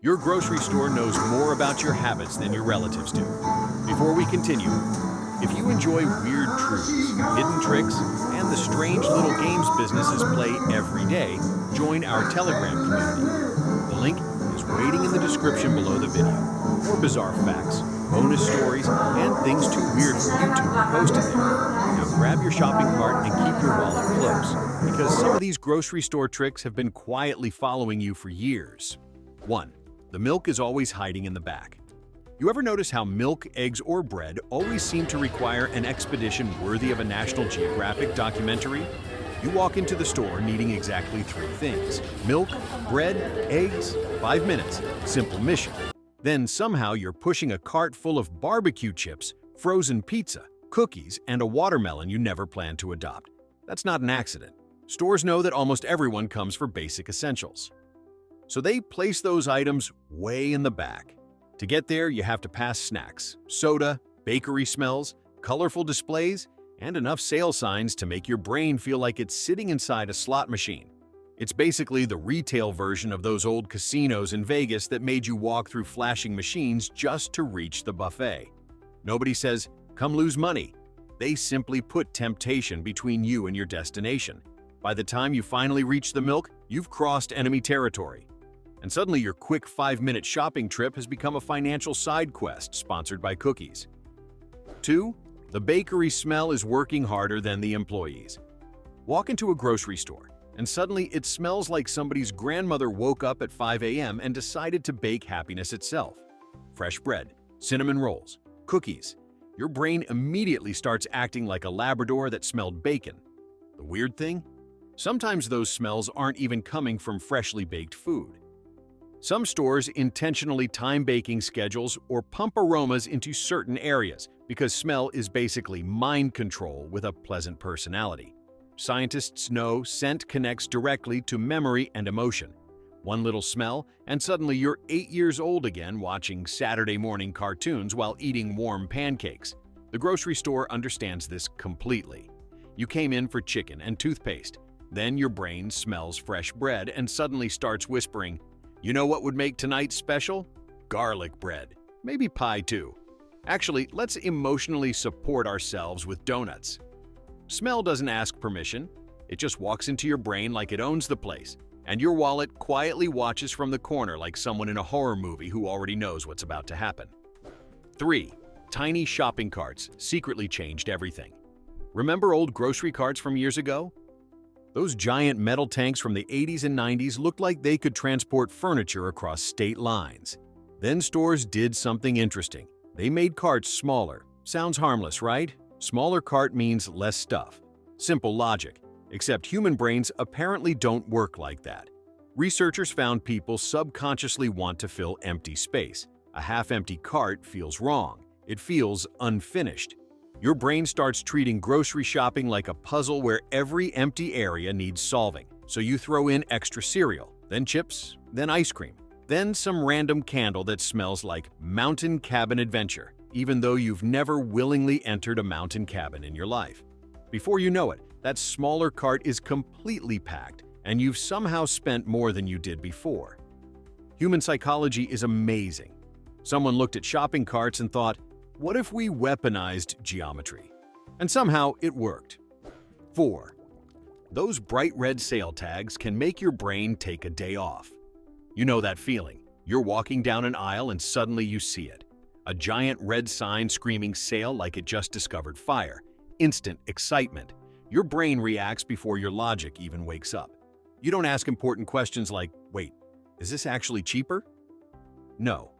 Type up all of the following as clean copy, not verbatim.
Your grocery store knows more about your habits than your relatives do. Before we continue, if you enjoy weird truths, hidden tricks, and the strange little games businesses play every day, join our Telegram community. The link is waiting in the description below the video. More bizarre facts, bonus stories, and things too weird for YouTube are posted there. Now grab your shopping cart and keep your wallet close, because some of these grocery store tricks have been quietly following you for years. 1. The milk is always hiding in the back. You ever notice how milk, eggs, or bread always seem to require an expedition worthy of a National Geographic documentary? You walk into the store needing exactly 3 things: milk, bread, eggs, 5 minutes, simple mission. Then somehow you're pushing a cart full of barbecue chips, frozen pizza, cookies, and a watermelon you never planned to adopt. That's not an accident. Stores know that almost everyone comes for basic essentials. So they place those items way in the back. To get there, you have to pass snacks, soda, bakery smells, colorful displays, and enough sale signs to make your brain feel like it's sitting inside a slot machine. It's basically the retail version of those old casinos in Vegas that made you walk through flashing machines just to reach the buffet. Nobody says, "Come lose money." They simply put temptation between you and your destination. By the time you finally reach the milk, you've crossed enemy territory. And suddenly your quick 5-minute shopping trip has become a financial side quest sponsored by cookies. 2. The bakery smell is working harder than the employees. Walk into a grocery store, and suddenly it smells like somebody's grandmother woke up at 5 a.m. and decided to bake happiness itself. Fresh bread, cinnamon rolls, cookies. Your brain immediately starts acting like a Labrador that smelled bacon. The weird thing? Sometimes those smells aren't even coming from freshly baked food. Some stores intentionally time baking schedules or pump aromas into certain areas because smell is basically mind control with a pleasant personality. Scientists know scent connects directly to memory and emotion. One little smell, and suddenly you're 8 years old again watching Saturday morning cartoons while eating warm pancakes. The grocery store understands this completely. You came in for chicken and toothpaste. Then your brain smells fresh bread and suddenly starts whispering, "You know what would make tonight special? Garlic bread. Maybe pie too." Actually, let's emotionally support ourselves with donuts. Smell doesn't ask permission. It just walks into your brain like it owns the place, and your wallet quietly watches from the corner like someone in a horror movie who already knows what's about to happen. 3. Tiny shopping carts secretly changed everything. Remember old grocery carts from years ago? Those giant metal tanks from the 80s and 90s looked like they could transport furniture across state lines. Then stores did something interesting. They made carts smaller. Sounds harmless, right? Smaller cart means less stuff. Simple logic. Except human brains apparently don't work like that. Researchers found people subconsciously want to fill empty space. A half-empty cart feels wrong. It feels unfinished. Your brain starts treating grocery shopping like a puzzle where every empty area needs solving. So you throw in extra cereal, then chips, then ice cream, then some random candle that smells like mountain cabin adventure, even though you've never willingly entered a mountain cabin in your life. Before you know it, that smaller cart is completely packed, and you've somehow spent more than you did before. Human psychology is amazing. Someone looked at shopping carts and thought, what if we weaponized geometry? And somehow it worked. 4. Those bright red sale tags can make your brain take a day off. You know that feeling. You're walking down an aisle and suddenly you see it. A giant red sign screaming sale like it just discovered fire. Instant excitement. Your brain reacts before your logic even wakes up. You don't ask important questions like, wait, is this actually cheaper? No.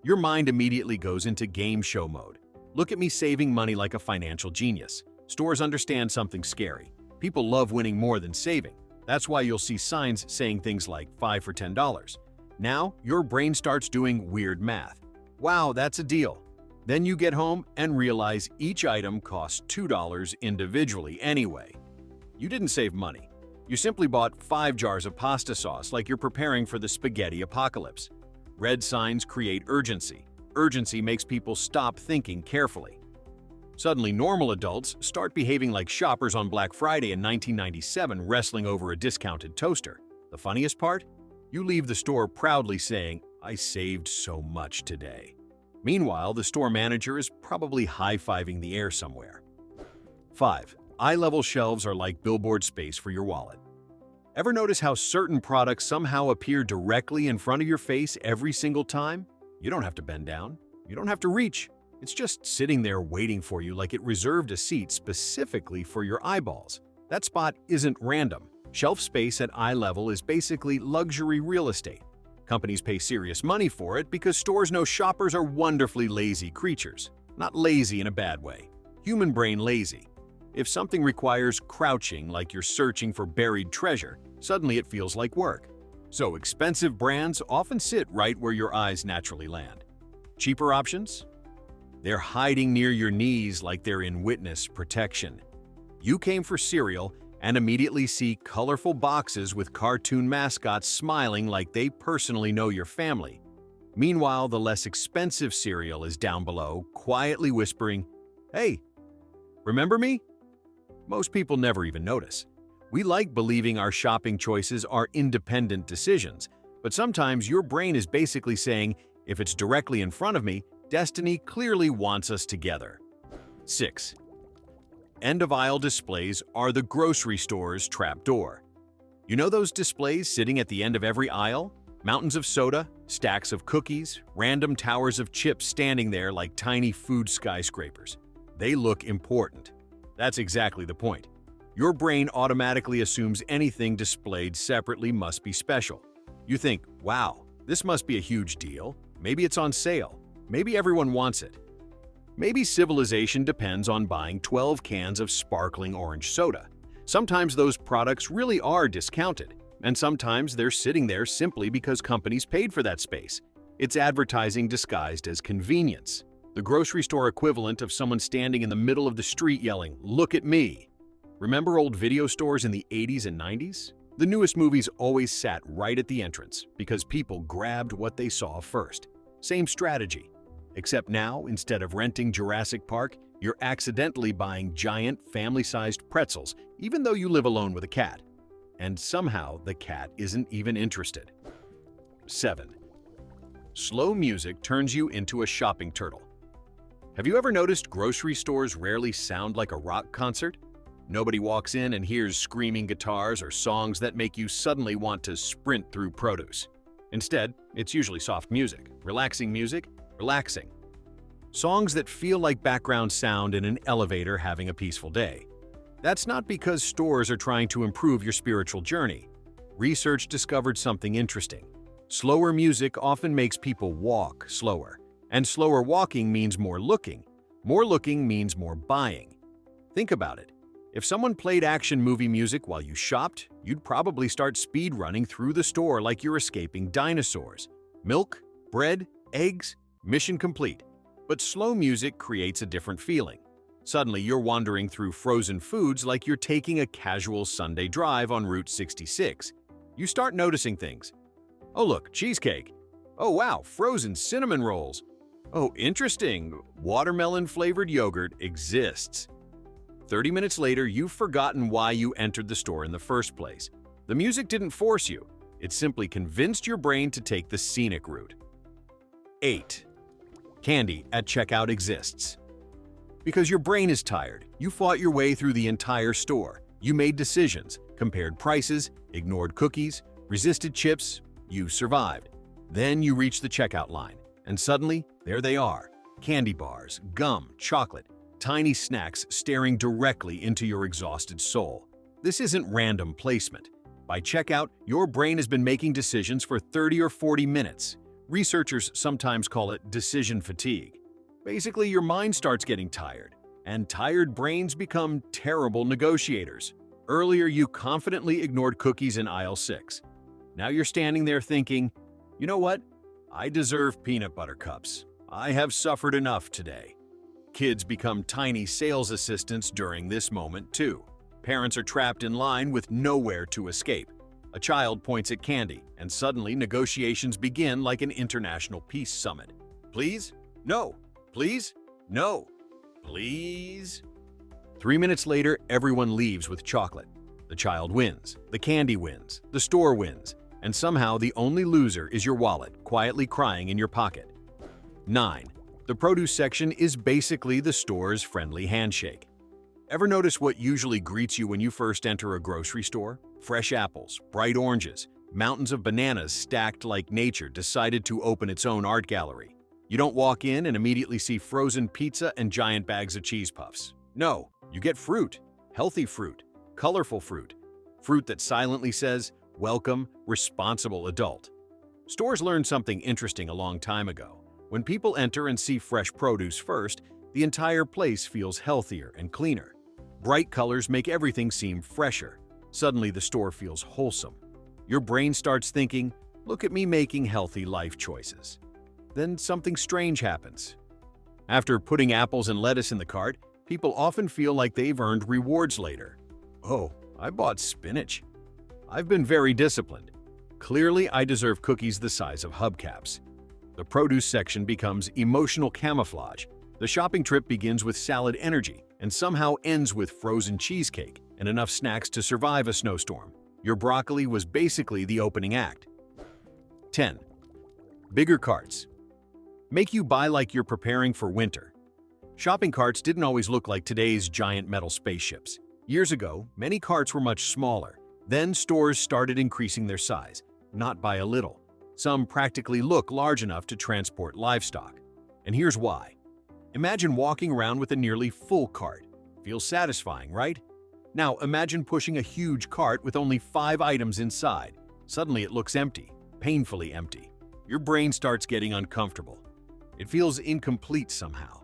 Your mind immediately goes into game show mode. Look at me saving money like a financial genius. Stores understand something scary. People love winning more than saving. That's why you'll see signs saying things like 5 for $10. Now, your brain starts doing weird math. Wow, that's a deal. Then you get home and realize each item costs $2 individually anyway. You didn't save money. You simply bought 5 jars of pasta sauce like you're preparing for the spaghetti apocalypse. Red signs create urgency. Urgency makes people stop thinking carefully. Suddenly, normal adults start behaving like shoppers on Black Friday in 1997 wrestling over a discounted toaster. The funniest part? You leave the store proudly saying, I saved so much today. Meanwhile, the store manager is probably high-fiving the air somewhere. 5. Eye-level shelves are like billboard space for your wallet. Ever notice how certain products somehow appear directly in front of your face every single time? You don't have to bend down. You don't have to reach. It's just sitting there waiting for you like it reserved a seat specifically for your eyeballs. That spot isn't random. Shelf space at eye level is basically luxury real estate. Companies pay serious money for it because stores know shoppers are wonderfully lazy creatures. Not lazy in a bad way. Human brain lazy. If something requires crouching like you're searching for buried treasure, suddenly it feels like work. So expensive brands often sit right where your eyes naturally land. Cheaper options? They're hiding near your knees like they're in witness protection. You came for cereal and immediately see colorful boxes with cartoon mascots smiling like they personally know your family. Meanwhile, the less expensive cereal is down below, quietly whispering, "Hey, remember me?" Most people never even notice. We like believing our shopping choices are independent decisions, but sometimes your brain is basically saying, if it's directly in front of me, destiny clearly wants us together. 6. End-of-aisle displays are the grocery store's trapdoor. You know those displays sitting at the end of every aisle? Mountains of soda, stacks of cookies, random towers of chips standing there like tiny food skyscrapers. They look important. That's exactly the point. Your brain automatically assumes anything displayed separately must be special. You think, wow, this must be a huge deal. Maybe it's on sale. Maybe everyone wants it. Maybe civilization depends on buying 12 cans of sparkling orange soda. Sometimes those products really are discounted, and sometimes they're sitting there simply because companies paid for that space. It's advertising disguised as convenience. The grocery store equivalent of someone standing in the middle of the street yelling, "Look at me!" Remember old video stores in the 80s and 90s? The newest movies always sat right at the entrance because people grabbed what they saw first. Same strategy. Except now, instead of renting Jurassic Park, you're accidentally buying giant, family-sized pretzels, even though you live alone with a cat. And somehow, the cat isn't even interested. 7. Slow music turns you into a shopping turtle. Have you ever noticed grocery stores rarely sound like a rock concert? Nobody walks in and hears screaming guitars or songs that make you suddenly want to sprint through produce. Instead, it's usually soft music, relaxing. Songs that feel like background sound in an elevator having a peaceful day. That's not because stores are trying to improve your spiritual journey. Research discovered something interesting. Slower music often makes people walk slower, and slower walking means more looking. More looking means more buying. Think about it. If someone played action movie music while you shopped, you'd probably start speed running through the store like you're escaping dinosaurs. Milk, bread, eggs, mission complete. But slow music creates a different feeling. Suddenly, you're wandering through frozen foods like you're taking a casual Sunday drive on Route 66. You start noticing things. Oh look, cheesecake. Oh wow, frozen cinnamon rolls. Oh, interesting, watermelon-flavored yogurt exists. 30 minutes later, you've forgotten why you entered the store in the first place. The music didn't force you. It simply convinced your brain to take the scenic route. 8. Candy at checkout exists. Because your brain is tired, you fought your way through the entire store. You made decisions, compared prices, ignored cookies, resisted chips. You survived. Then you reach the checkout line, and suddenly, there they are. Candy bars, gum, chocolate, tiny snacks staring directly into your exhausted soul. This isn't random placement. By checkout, your brain has been making decisions for 30 or 40 minutes. Researchers sometimes call it decision fatigue. Basically, your mind starts getting tired, and tired brains become terrible negotiators. Earlier, you confidently ignored cookies in aisle 6. Now you're standing there thinking, you know what? I deserve peanut butter cups. I have suffered enough today. Kids become tiny sales assistants during this moment, too. Parents are trapped in line with nowhere to escape. A child points at candy, and suddenly negotiations begin like an international peace summit. Please? No. Please? No. Please? 3 minutes later, everyone leaves with chocolate. The child wins, the candy wins, the store wins, and somehow the only loser is your wallet, quietly crying in your pocket. 9. The produce section is basically the store's friendly handshake. Ever notice what usually greets you when you first enter a grocery store? Fresh apples, bright oranges, mountains of bananas stacked like nature decided to open its own art gallery. You don't walk in and immediately see frozen pizza and giant bags of cheese puffs. No, you get fruit, healthy fruit, colorful fruit, fruit that silently says, "Welcome, responsible adult." Stores learned something interesting a long time ago. When people enter and see fresh produce first, the entire place feels healthier and cleaner. Bright colors make everything seem fresher. Suddenly the store feels wholesome. Your brain starts thinking, "Look at me making healthy life choices." Then something strange happens. After putting apples and lettuce in the cart, people often feel like they've earned rewards later. "Oh, I bought spinach. I've been very disciplined. Clearly, I deserve cookies the size of hubcaps." The produce section becomes emotional camouflage. The shopping trip begins with salad energy and somehow ends with frozen cheesecake and enough snacks to survive a snowstorm. Your broccoli was basically the opening act. 10. Bigger carts. Make you buy like you're preparing for winter. Shopping carts didn't always look like today's giant metal spaceships. Years ago, many carts were much smaller. Then stores started increasing their size, not by a little. Some practically look large enough to transport livestock. And here's why. Imagine walking around with a nearly full cart. Feels satisfying, right? Now imagine pushing a huge cart with only 5 items inside. Suddenly it looks empty, painfully empty. Your brain starts getting uncomfortable. It feels incomplete somehow.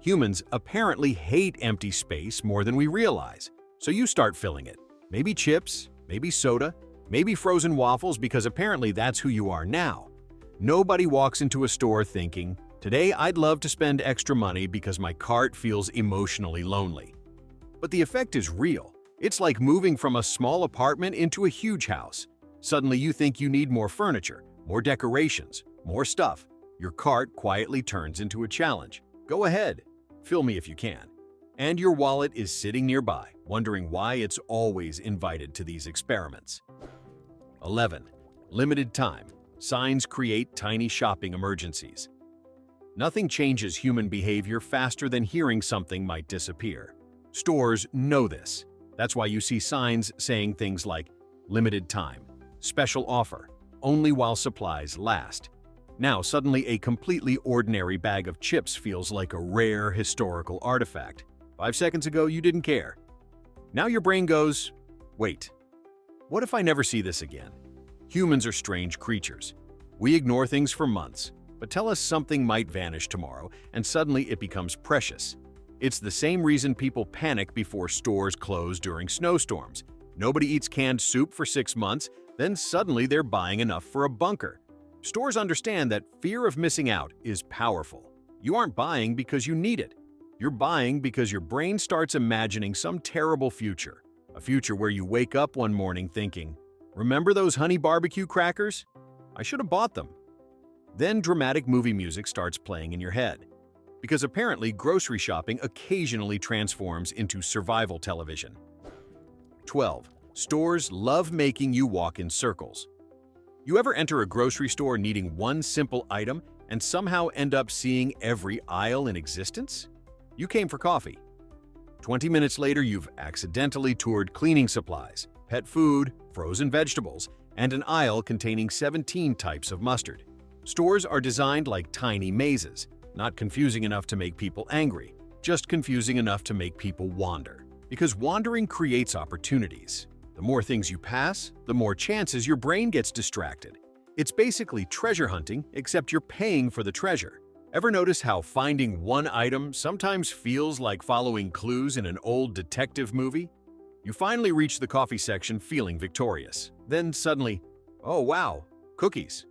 Humans apparently hate empty space more than we realize, so you start filling it. Maybe chips, maybe soda, maybe frozen waffles, because apparently that's who you are now. Nobody walks into a store thinking, "Today I'd love to spend extra money because my cart feels emotionally lonely." But the effect is real. It's like moving from a small apartment into a huge house. Suddenly you think you need more furniture, more decorations, more stuff. Your cart quietly turns into a challenge. Go ahead, fill me if you can. And your wallet is sitting nearby, wondering why it's always invited to these experiments. 11. Limited time. Signs create tiny shopping emergencies. Nothing changes human behavior faster than hearing something might disappear. Stores know this. That's why you see signs saying things like limited time, special offer, only while supplies last. Now suddenly a completely ordinary bag of chips feels like a rare historical artifact. 5 seconds ago you didn't care. Now your brain goes, "Wait, what if I never see this again?" Humans are strange creatures. We ignore things for months, but tell us something might vanish tomorrow, and suddenly it becomes precious. It's the same reason people panic before stores close during snowstorms. Nobody eats canned soup for 6 months, then suddenly they're buying enough for a bunker. Stores understand that fear of missing out is powerful. You aren't buying because you need it. You're buying because your brain starts imagining some terrible future. A future where you wake up one morning thinking, "Remember those honey barbecue crackers? I should have bought them." Then dramatic movie music starts playing in your head. Because apparently grocery shopping occasionally transforms into survival television. 12. Stores love making you walk in circles. You ever enter a grocery store needing one simple item and somehow end up seeing every aisle in existence? You came for coffee. 20 minutes later, you've accidentally toured cleaning supplies, pet food, frozen vegetables, and an aisle containing 17 types of mustard. Stores are designed like tiny mazes, not confusing enough to make people angry, just confusing enough to make people wander. Because wandering creates opportunities. The more things you pass, the more chances your brain gets distracted. It's basically treasure hunting, except you're paying for the treasure. Ever notice how finding one item sometimes feels like following clues in an old detective movie? You finally reach the coffee section feeling victorious. Then suddenly, oh wow, cookies.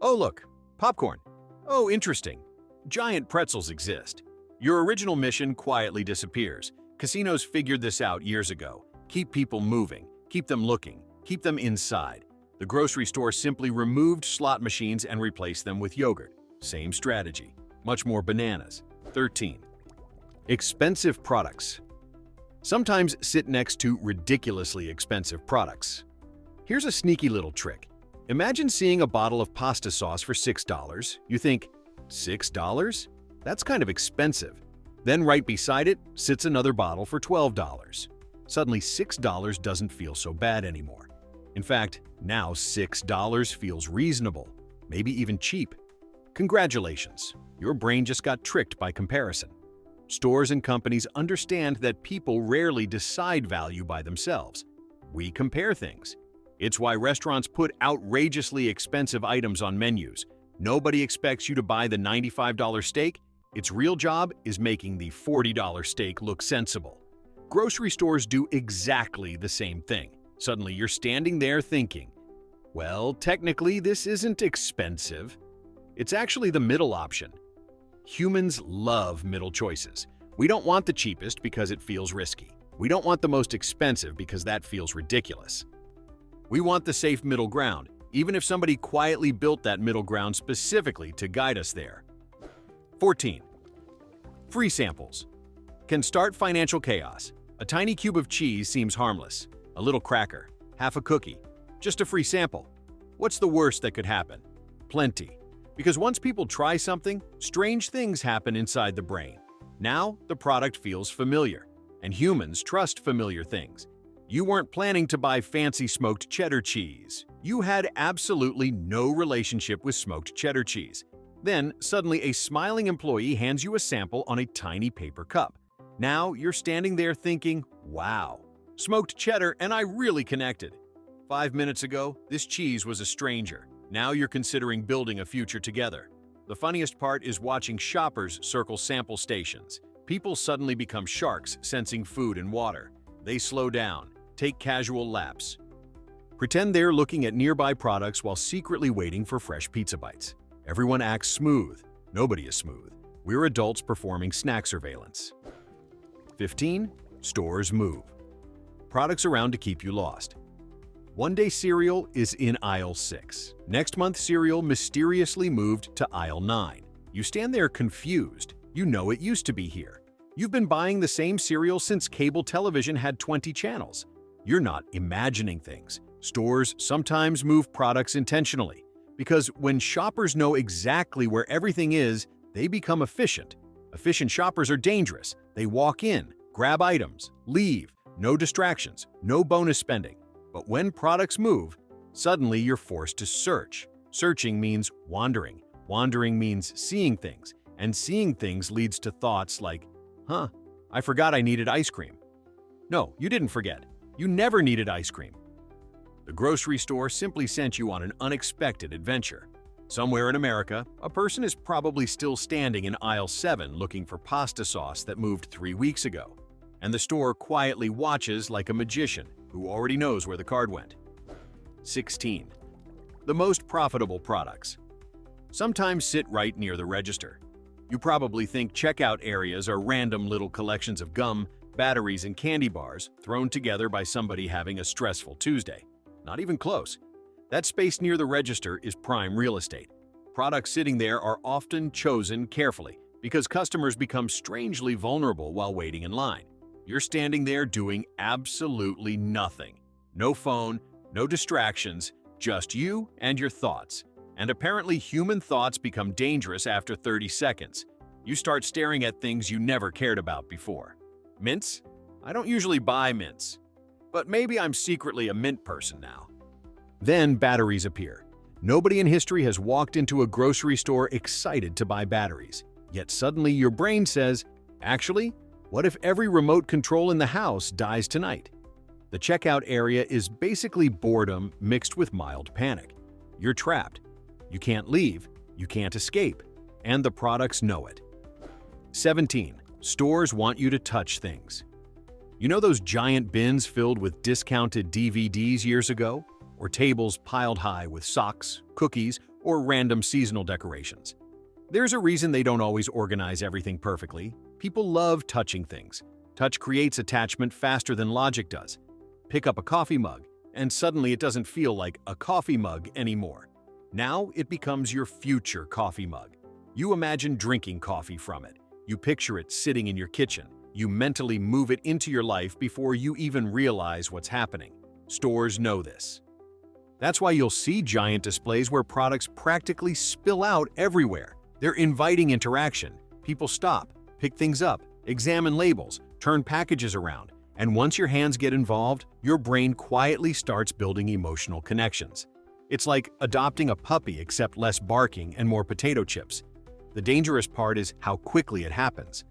Oh look, popcorn. Oh interesting, giant pretzels exist. Your original mission quietly disappears. Casinos figured this out years ago. Keep people moving, keep them looking, keep them inside. The grocery store simply removed slot machines and replaced them with yogurt. Same strategy, much more bananas. 13. Expensive products. Sometimes sit next to ridiculously expensive products. Here's a sneaky little trick. Imagine seeing a bottle of pasta sauce for $6. You think, $6? That's kind of expensive. Then right beside it sits another bottle for $12. Suddenly $6 doesn't feel so bad anymore. In fact, now $6 feels reasonable, maybe even cheap. Congratulations, your brain just got tricked by comparison. Stores and companies understand that people rarely decide value by themselves. We compare things. It's why restaurants put outrageously expensive items on menus. Nobody expects you to buy the $95 steak. Its real job is making the $40 steak look sensible. Grocery stores do exactly the same thing. Suddenly you're standing there thinking, well, technically this isn't expensive. It's actually the middle option. Humans love middle choices. We don't want the cheapest because it feels risky. We don't want the most expensive because that feels ridiculous. We want the safe middle ground, even if somebody quietly built that middle ground specifically to guide us there. 14. Free samples can start financial chaos. A tiny cube of cheese seems harmless. A little cracker, half a cookie, just a free sample. What's the worst that could happen? Plenty. Because once people try something, strange things happen inside the brain. Now, the product feels familiar, and humans trust familiar things. You weren't planning to buy fancy smoked cheddar cheese. You had absolutely no relationship with smoked cheddar cheese. Then, suddenly a smiling employee hands you a sample on a tiny paper cup. Now, you're standing there thinking, wow, smoked cheddar and I really connected. 5 minutes ago, this cheese was a stranger. Now you're considering building a future together. The funniest part is watching shoppers circle sample stations. People suddenly become sharks sensing food and water. They slow down, take casual laps. Pretend they're looking at nearby products while secretly waiting for fresh pizza bites. Everyone acts smooth. Nobody is smooth. We're adults performing snack surveillance. 15. Stores move. Products around to keep you lost. One day cereal is in aisle 6. Next month cereal mysteriously moved to aisle 9. You stand there confused. You know it used to be here. You've been buying the same cereal since cable television had 20 channels. You're not imagining things. Stores sometimes move products intentionally, because when shoppers know exactly where everything is, they become efficient. Efficient shoppers are dangerous. They walk in, grab items, leave, no distractions, no bonus spending. But when products move, suddenly you're forced to search. Searching means wandering. Wandering means seeing things. And seeing things leads to thoughts like, I forgot I needed ice cream. No, you didn't forget. You never needed ice cream. The grocery store simply sent you on an unexpected adventure. Somewhere in America, a person is probably still standing in aisle 7 looking for pasta sauce that moved 3 weeks ago. And the store quietly watches like a magician who already knows where the card went. 16. The most profitable products. Sometimes sit right near the register. You probably think checkout areas are random little collections of gum, batteries, and candy bars thrown together by somebody having a stressful Tuesday. Not even close. That space near the register is prime real estate. Products sitting there are often chosen carefully because customers become strangely vulnerable while waiting in line. You're standing there doing absolutely nothing. No phone, no distractions, just you and your thoughts. And apparently human thoughts become dangerous after 30 seconds. You start staring at things you never cared about before. Mints? I don't usually buy mints. But maybe I'm secretly a mint person now. Then batteries appear. Nobody in history has walked into a grocery store excited to buy batteries. Yet suddenly your brain says, actually, what if every remote control in the house dies tonight? The checkout area is basically boredom mixed with mild panic. You're trapped. You can't leave, you can't escape, and the products know it. 17. Stores want you to touch things. You know those giant bins filled with discounted DVDs years ago? Or tables piled high with socks, cookies, or random seasonal decorations? There's a reason they don't always organize everything perfectly. People love touching things. Touch creates attachment faster than logic does. Pick up a coffee mug, and suddenly it doesn't feel like a coffee mug anymore. Now it becomes your future coffee mug. You imagine drinking coffee from it. You picture it sitting in your kitchen. You mentally move it into your life before you even realize what's happening. Stores know this. That's why you'll see giant displays where products practically spill out everywhere. They're inviting interaction. People stop, pick things up, examine labels, turn packages around, and once your hands get involved, your brain quietly starts building emotional connections. It's like adopting a puppy except less barking and more potato chips. The dangerous part is how quickly it happens.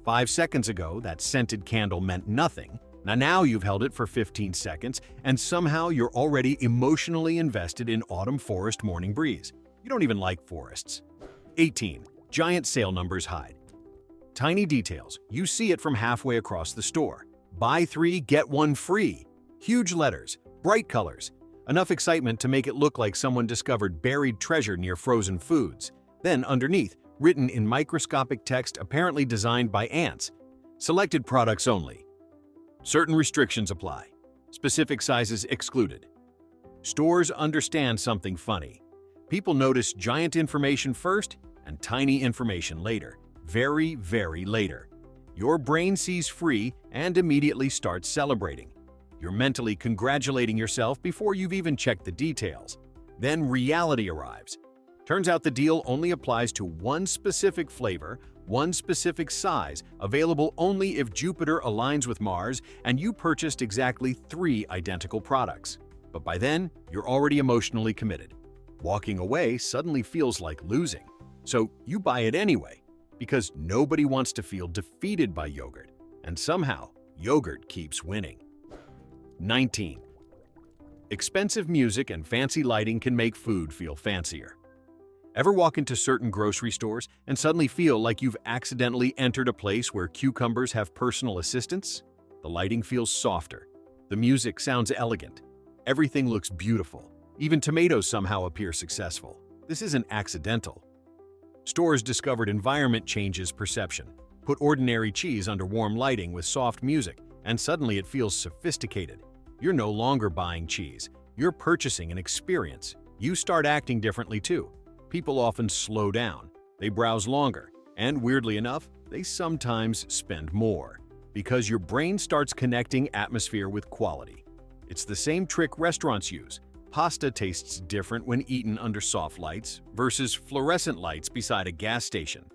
5 seconds ago, that scented candle meant nothing. Now you've held it for 15 seconds, and somehow you're already emotionally invested in autumn forest morning breeze. You don't even like forests. 18. Giant sale numbers hide. Tiny details. You see it from halfway across the store. Buy 3, get 1 free. Huge letters, bright colors. Enough excitement to make it look like someone discovered buried treasure near frozen foods. Then underneath, written in microscopic text apparently designed by ants. Selected products only. Certain restrictions apply. Specific sizes excluded. Stores understand something funny. People notice giant information first and tiny information later. Very, very later. Your brain sees free and immediately starts celebrating. You're mentally congratulating yourself before you've even checked the details. Then reality arrives. Turns out the deal only applies to one specific flavor, one specific size, available only if Jupiter aligns with Mars and you purchased exactly 3 identical products. But by then, you're already emotionally committed. Walking away suddenly feels like losing. So you buy it anyway, because nobody wants to feel defeated by yogurt. And somehow, yogurt keeps winning. 19. Expensive music and fancy lighting can make food feel fancier. Ever walk into certain grocery stores and suddenly feel like you've accidentally entered a place where cucumbers have personal assistants? The lighting feels softer. The music sounds elegant. Everything looks beautiful. Even tomatoes somehow appear successful. This isn't accidental. Stores discovered environment changes perception. Put ordinary cheese under warm lighting with soft music, and suddenly it feels sophisticated. You're no longer buying cheese. You're purchasing an experience. You start acting differently too. People often slow down. They browse longer. And weirdly enough, they sometimes spend more. Because your brain starts connecting atmosphere with quality. It's the same trick restaurants use. Pasta tastes different when eaten under soft lights versus fluorescent lights beside a gas station.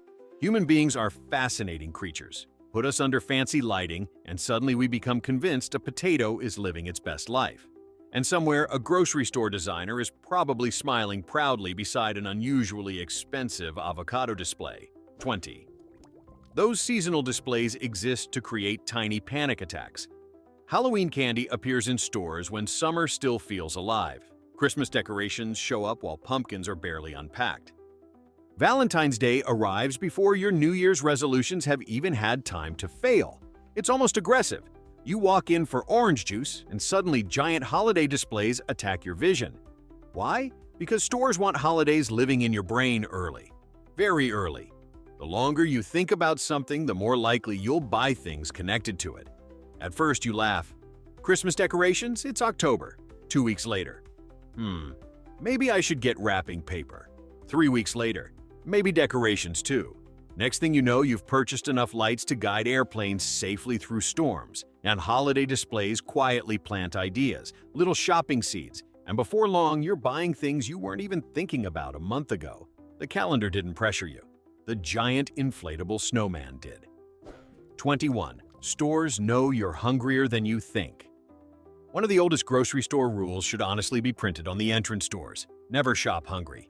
Human beings are fascinating creatures. Put us under fancy lighting, and suddenly we become convinced a potato is living its best life. And somewhere, a grocery store designer is probably smiling proudly beside an unusually expensive avocado display. 20. Those seasonal displays exist to create tiny panic attacks. Halloween candy appears in stores when summer still feels alive. Christmas decorations show up while pumpkins are barely unpacked. Valentine's Day arrives before your New Year's resolutions have even had time to fail. It's almost aggressive. You walk in for orange juice, and suddenly giant holiday displays attack your vision. Why? Because stores want holidays living in your brain early. Very early. The longer you think about something, the more likely you'll buy things connected to it. At first, you laugh. Christmas decorations? It's October. 2 weeks later. Maybe I should get wrapping paper. 3 weeks later. Maybe decorations too. Next thing you know, you've purchased enough lights to guide airplanes safely through storms, and holiday displays quietly plant ideas, little shopping seeds, and before long, you're buying things you weren't even thinking about a month ago. The calendar didn't pressure you. The giant inflatable snowman did. 21. Stores know you're hungrier than you think. One of the oldest grocery store rules should honestly be printed on the entrance doors. Never shop hungry.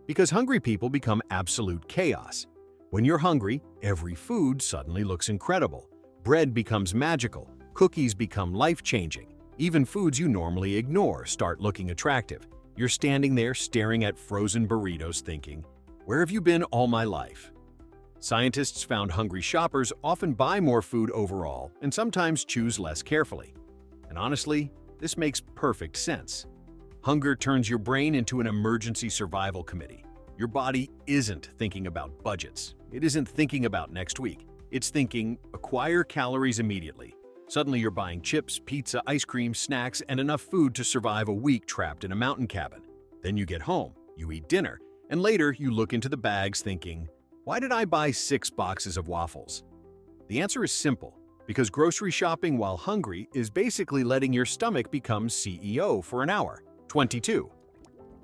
Because hungry people become absolute chaos. When you're hungry, every food suddenly looks incredible. Bread becomes magical. Cookies become life-changing. Even foods you normally ignore start looking attractive. You're standing there staring at frozen burritos thinking, "Where have you been all my life?" Scientists found hungry shoppers often buy more food overall and sometimes choose less carefully. And honestly, this makes perfect sense. Hunger turns your brain into an emergency survival committee. Your body isn't thinking about budgets. It isn't thinking about next week. It's thinking, acquire calories immediately. Suddenly you're buying chips, pizza, ice cream, snacks, and enough food to survive a week trapped in a mountain cabin. Then you get home, you eat dinner, and later you look into the bags thinking, why did I buy 6 boxes of waffles? The answer is simple, because grocery shopping while hungry is basically letting your stomach become CEO for an hour. 22.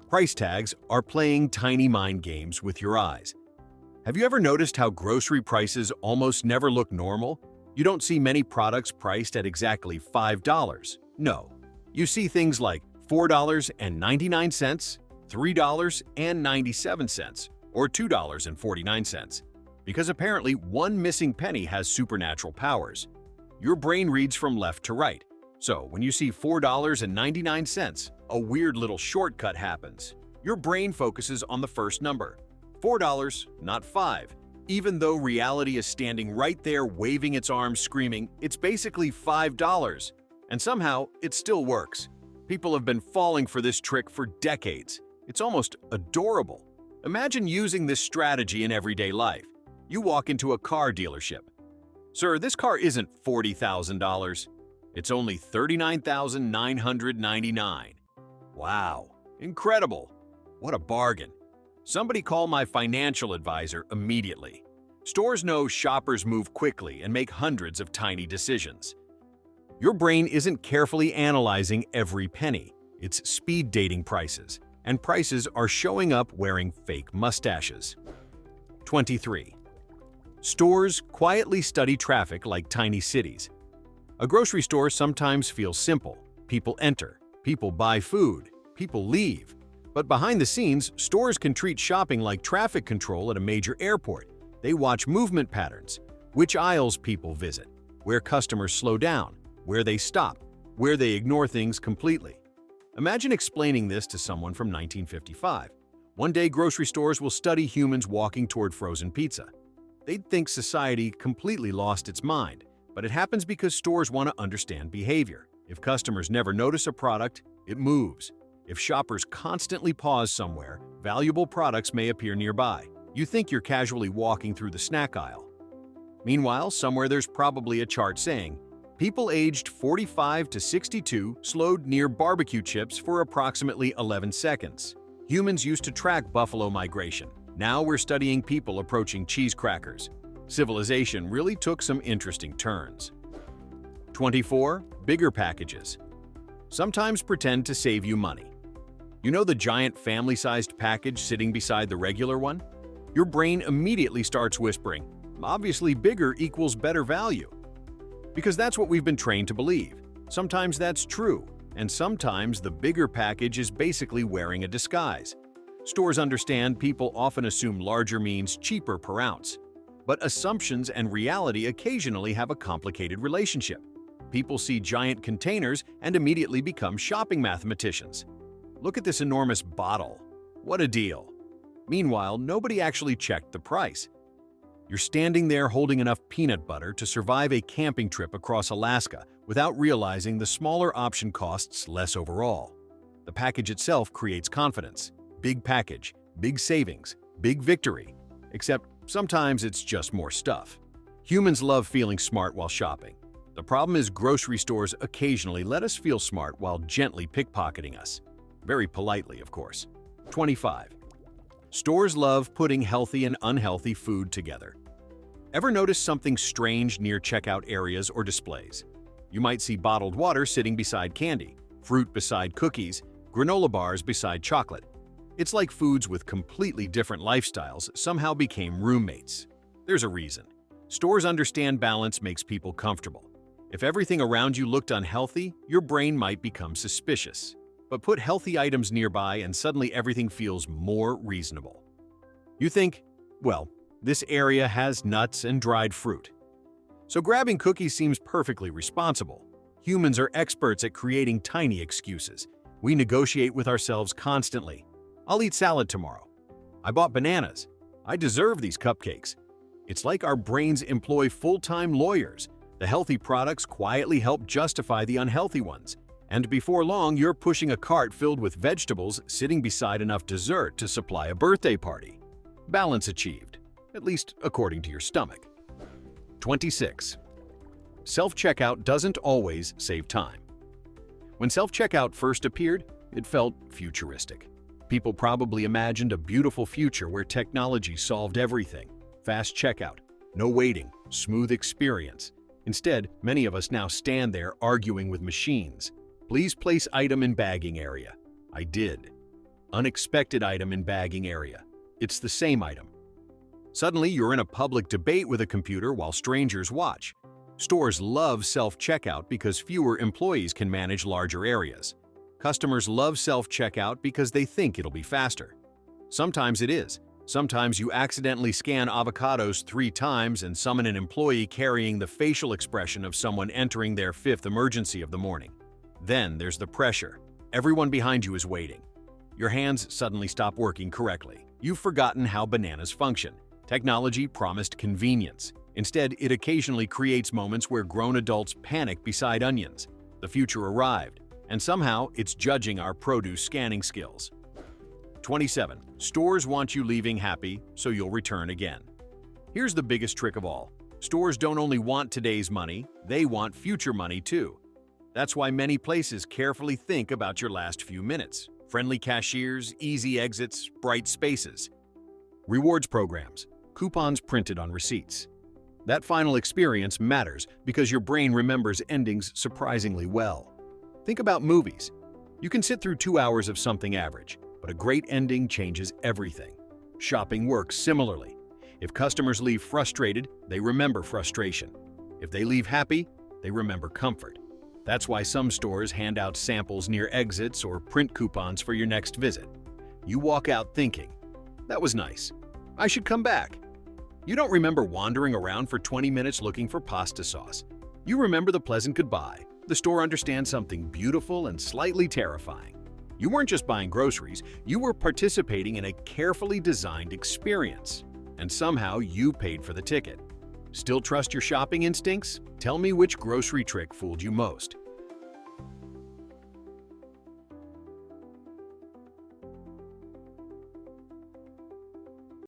Price tags are playing tiny mind games with your eyes. Have you ever noticed how grocery prices almost never look normal? You don't see many products priced at exactly $5. No. You see things like $4.99, $3.97, or $2.49. Because apparently one missing penny has supernatural powers. Your brain reads from left to right. So when you see $4.99, a weird little shortcut happens. Your brain focuses on the first number, $4, not $5. Even though reality is standing right there waving its arms screaming, it's basically $5. And somehow, it still works. People have been falling for this trick for decades. It's almost adorable. Imagine using this strategy in everyday life. You walk into a car dealership. Sir, this car isn't $40,000. It's only $39,999. Wow, incredible. What a bargain. Somebody call my financial advisor immediately. Stores know shoppers move quickly and make hundreds of tiny decisions. Your brain isn't carefully analyzing every penny. It's speed dating prices, and prices are showing up wearing fake mustaches. 23. Stores quietly study traffic like tiny cities. A grocery store sometimes feels simple. People enter, people buy food, people leave. But behind the scenes, stores can treat shopping like traffic control at a major airport. They watch movement patterns, which aisles people visit, where customers slow down, where they stop, where they ignore things completely. Imagine explaining this to someone from 1955. One day, grocery stores will study humans walking toward frozen pizza. They'd think society completely lost its mind, but it happens because stores want to understand behavior. If customers never notice a product, it moves. If shoppers constantly pause somewhere, valuable products may appear nearby. You think you're casually walking through the snack aisle. Meanwhile, somewhere there's probably a chart saying, people aged 45 to 62 slowed near barbecue chips for approximately 11 seconds. Humans used to track buffalo migration. Now we're studying people approaching cheese crackers. Civilization really took some interesting turns. 24. Bigger packages. Sometimes pretend to save you money. You know the giant family-sized package sitting beside the regular one? Your brain immediately starts whispering, obviously bigger equals better value. Because that's what we've been trained to believe. Sometimes that's true, and sometimes the bigger package is basically wearing a disguise. Stores understand people often assume larger means cheaper per ounce. But assumptions and reality occasionally have a complicated relationship. People see giant containers and immediately become shopping mathematicians. Look at this enormous bottle. What a deal. Meanwhile, nobody actually checked the price. You're standing there holding enough peanut butter to survive a camping trip across Alaska without realizing the smaller option costs less overall. The package itself creates confidence. Big package, big savings, big victory. Except sometimes it's just more stuff. Humans love feeling smart while shopping. The problem is grocery stores occasionally let us feel smart while gently pickpocketing us. Very politely, of course. 25. Stores love putting healthy and unhealthy food together. Ever notice something strange near checkout areas or displays? You might see bottled water sitting beside candy, fruit beside cookies, granola bars beside chocolate. It's like foods with completely different lifestyles somehow became roommates. There's a reason. Stores understand balance makes people comfortable. If everything around you looked unhealthy, your brain might become suspicious. But put healthy items nearby and suddenly everything feels more reasonable. You think, well, this area has nuts and dried fruit. So grabbing cookies seems perfectly responsible. Humans are experts at creating tiny excuses. We negotiate with ourselves constantly. I'll eat salad tomorrow. I bought bananas. I deserve these cupcakes. It's like our brains employ full-time lawyers. The healthy products quietly help justify the unhealthy ones. And before long, you're pushing a cart filled with vegetables sitting beside enough dessert to supply a birthday party. Balance achieved, at least according to your stomach. 26. Self-checkout doesn't always save time. When self-checkout first appeared, it felt futuristic. People probably imagined a beautiful future where technology solved everything. Fast checkout, no waiting, smooth experience. Instead, many of us now stand there arguing with machines. Please place item in bagging area. I did. Unexpected item in bagging area. It's the same item. Suddenly, you're in a public debate with a computer while strangers watch. Stores love self-checkout because fewer employees can manage larger areas. Customers love self-checkout because they think it'll be faster. Sometimes it is. Sometimes you accidentally scan avocados 3 times and summon an employee carrying the facial expression of someone entering their 5th emergency of the morning. Then there's the pressure. Everyone behind you is waiting. Your hands suddenly stop working correctly. You've forgotten how bananas function. Technology promised convenience. Instead, it occasionally creates moments where grown adults panic beside onions. The future arrived, and somehow it's judging our produce scanning skills. 27. Stores want you leaving happy, so you'll return again. Here's the biggest trick of all. Stores don't only want today's money, they want future money too. That's why many places carefully think about your last few minutes. Friendly cashiers, easy exits, bright spaces. Rewards programs, coupons printed on receipts. That final experience matters because your brain remembers endings surprisingly well. Think about movies. You can sit through 2 hours of something average, but a great ending changes everything. Shopping works similarly. If customers leave frustrated, they remember frustration. If they leave happy, they remember comfort. That's why some stores hand out samples near exits or print coupons for your next visit. You walk out thinking, "That was nice. I should come back." You don't remember wandering around for 20 minutes looking for pasta sauce. You remember the pleasant goodbye. The store understands something beautiful and slightly terrifying. You weren't just buying groceries, you were participating in a carefully designed experience. And somehow you paid for the ticket. Still trust your shopping instincts? Tell me which grocery trick fooled you most.